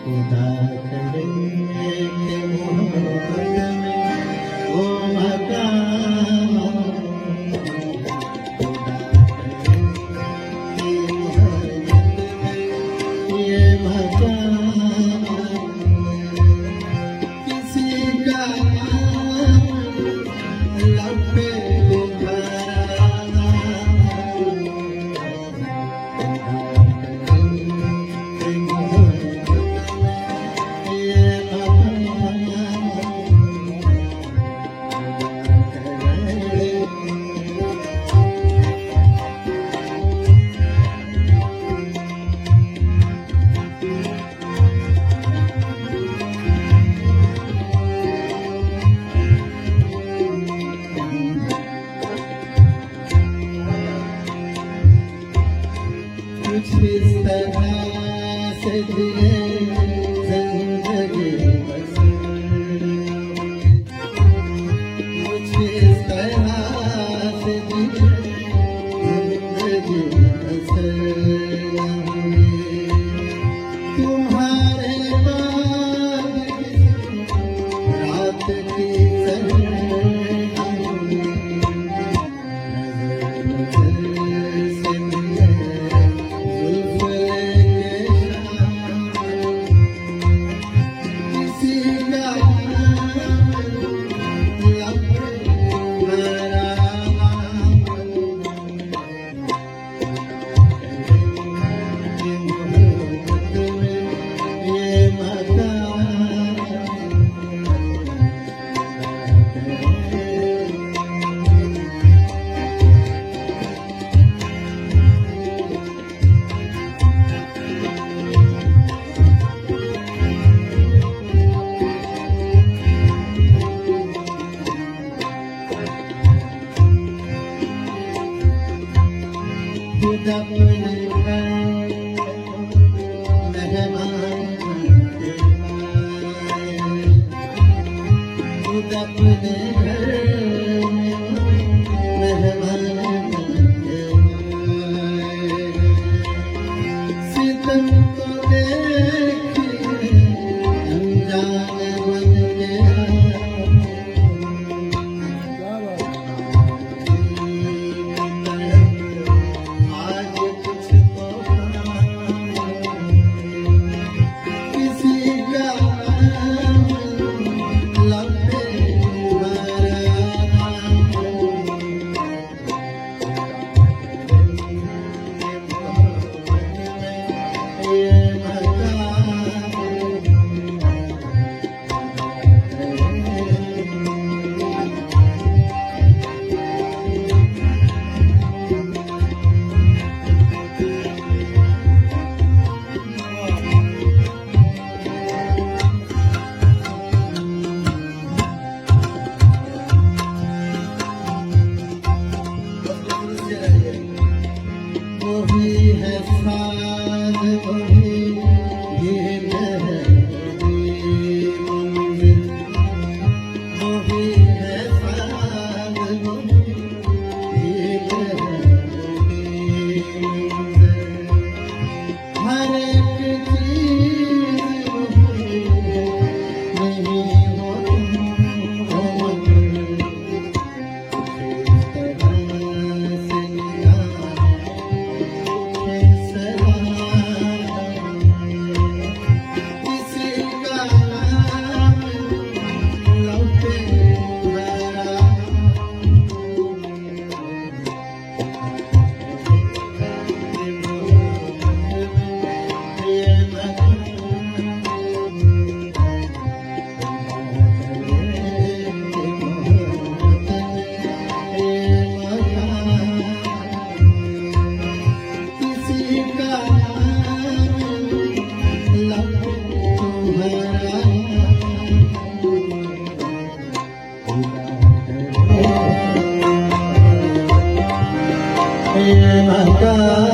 खुदा करे कि मोहब्बत में वो मकाम खुदा करे कि मोहब्बत में ये मकाम किसी का लब पे कुछ इस तरह से जिए जिंदगी बसर कुछ इस तरह से जिए जिंदगी बसर तुम्हारे बाद रात की खुद अपने मेहमान खुद अपने घर मेहमान सितम को देखिए अनजान बन गया वही है साथ वही ये मंजिल वही है साथ वही ये हर एक चीज वही नहीं हो Maka